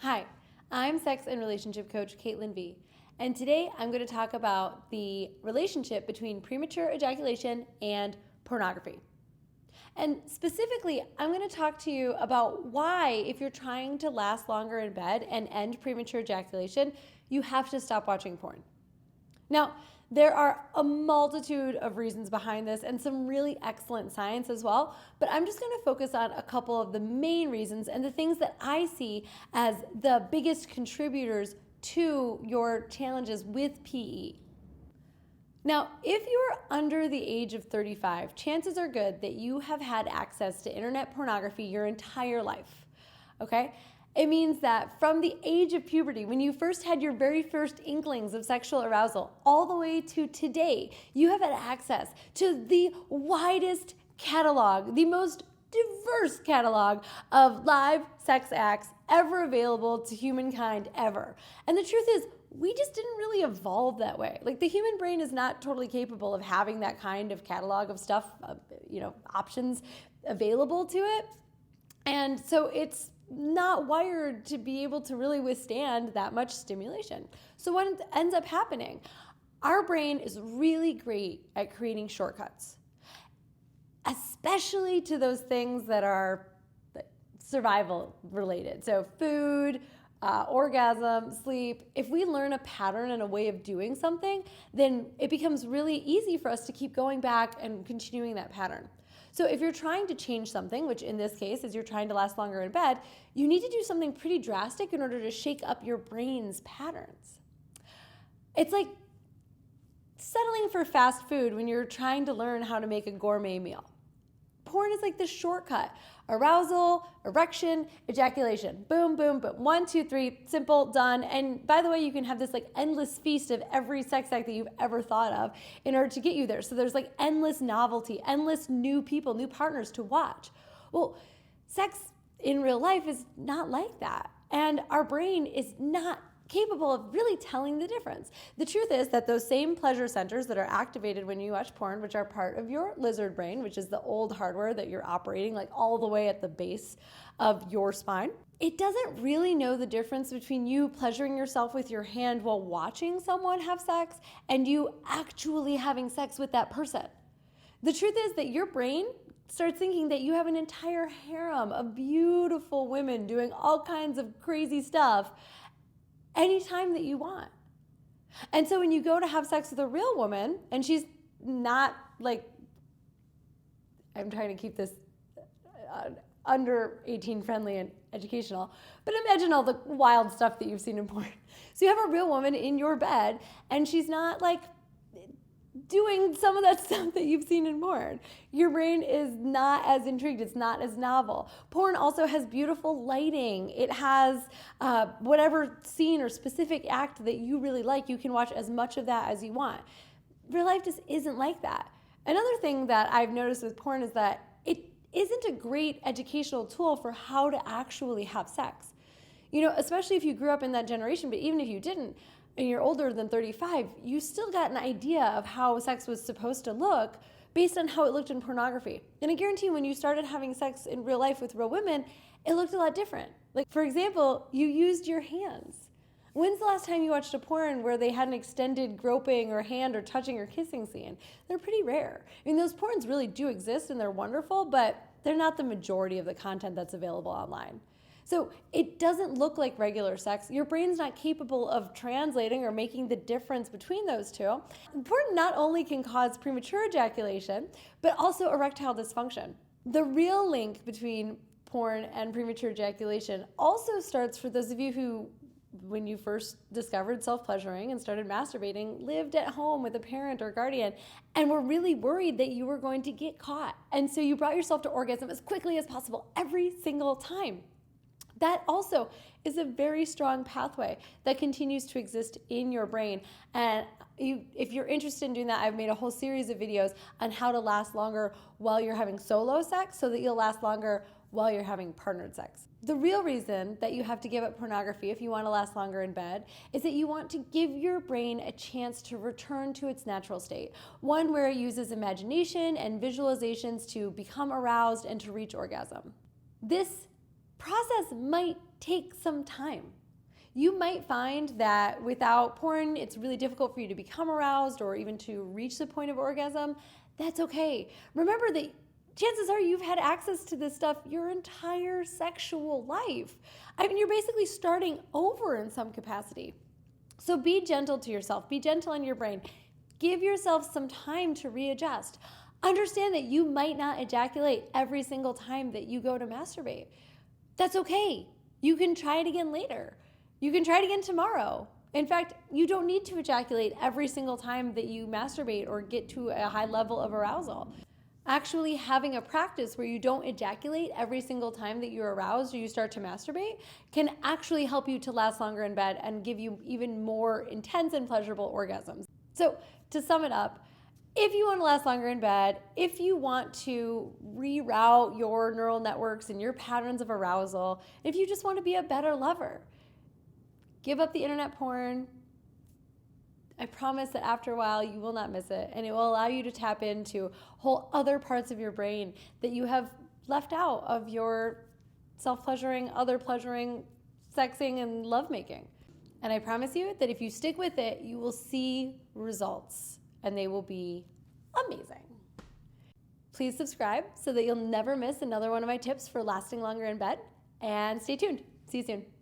Hi, I'm sex and relationship coach Caitlin V, and today I'm going to talk about the relationship between premature ejaculation and pornography. And specifically, I'm going to talk to you about why, if you're trying to last longer in bed and end premature ejaculation, you have to stop watching porn. Now, there are a multitude of reasons behind this and some really excellent science as well, but I'm just going to focus on a couple of the main reasons and the things that I see as the biggest contributors to your challenges with PE. Now, if you're under the age of 35, chances are good that you have had access to internet pornography your entire life, okay? It means that from the age of puberty, when you first had your very first inklings of sexual arousal, all the way to today, you have had access to the widest catalog, the most diverse catalog of live sex acts ever available to humankind ever. And the truth is, we just didn't really evolve that way. Like, the human brain is not totally capable of having that kind of catalog of stuff, options available to it. And so it's not wired to be able to really withstand that much stimulation. So what ends up happening, our brain is really great at creating shortcuts, especially to those things that are survival related. So food, orgasm, sleep. If we learn a pattern and a way of doing something, then it becomes really easy for us to keep going back and continuing that pattern. So if you're trying to change something, which in this case is you're trying to last longer in bed, you need to do something pretty drastic in order to shake up your brain's patterns. It's like settling for fast food when you're trying to learn how to make a gourmet meal. Porn is like the shortcut. Arousal, erection, ejaculation. Boom, boom, boom. 1, 2, 3, simple, done. And by the way, you can have this like endless feast of every sex act that you've ever thought of in order to get you there. So there's like endless novelty, endless new people, new partners to watch. Well, sex in real life is not like that. And our brain is not capable of really telling the difference. The truth is that those same pleasure centers that are activated when you watch porn, which are part of your lizard brain, which is the old hardware that you're operating like all the way at the base of your spine, it doesn't really know the difference between you pleasuring yourself with your hand while watching someone have sex and you actually having sex with that person. The truth is that your brain starts thinking that you have an entire harem of beautiful women doing all kinds of crazy stuff anytime that you want. And so when you go to have sex with a real woman, and she's not like, I'm trying to keep this under 18 friendly and educational, but imagine all the wild stuff that you've seen in porn. So you have a real woman in your bed, and she's not like doing some of that stuff that you've seen in porn. Your brain is not as intrigued. It's not as novel. Porn also has beautiful lighting. It has whatever scene or specific act that you really like. You can watch as much of that as you want. Real life just isn't like that. Another thing that I've noticed with porn is that it isn't a great educational tool for how to actually have sex. Especially if you grew up in that generation, but even if you didn't, and you're older than 35, you still got an idea of how sex was supposed to look based on how it looked in pornography. And I guarantee when you started having sex in real life with real women, it looked a lot different. Like, for example, you used your hands. When's the last time you watched a porn where they had an extended groping or hand or touching or kissing scene? They're pretty rare. I mean, those porns really do exist and they're wonderful, but they're not the majority of the content that's available online. So it doesn't look like regular sex. Your brain's not capable of translating or making the difference between those two. Porn not only can cause premature ejaculation, but also erectile dysfunction. The real link between porn and premature ejaculation also starts for those of you who, when you first discovered self-pleasuring and started masturbating, lived at home with a parent or guardian and were really worried that you were going to get caught. And so you brought yourself to orgasm as quickly as possible every single time. That also is a very strong pathway that continues to exist in your brain. And if you're interested in doing that, I've made a whole series of videos on how to last longer while you're having solo sex so that you'll last longer while you're having partnered sex. The real reason that you have to give up pornography if you want to last longer in bed is that you want to give your brain a chance to return to its natural state, one where it uses imagination and visualizations to become aroused and to reach orgasm. This process might take some time. You might find that without porn, it's really difficult for you to become aroused or even to reach the point of orgasm. That's okay. Remember that chances are you've had access to this stuff your entire sexual life. I mean, you're basically starting over in some capacity. So be gentle to yourself. Be gentle on your brain. Give yourself some time to readjust. Understand that you might not ejaculate every single time that you go to masturbate. That's okay. You can try it again later. You can try it again tomorrow. In fact, you don't need to ejaculate every single time that you masturbate or get to a high level of arousal. Actually having a practice where you don't ejaculate every single time that you're aroused or you start to masturbate can actually help you to last longer in bed and give you even more intense and pleasurable orgasms. So to sum it up, if you want to last longer in bed, if you want to reroute your neural networks and your patterns of arousal, if you just want to be a better lover, give up the internet porn. I promise that after a while you will not miss it, and it will allow you to tap into whole other parts of your brain that you have left out of your self-pleasuring, other-pleasuring, sexing, and lovemaking. And I promise you that if you stick with it, you will see results, and they will be amazing. Please subscribe so that you'll never miss another one of my tips for lasting longer in bed, and stay tuned. See you soon.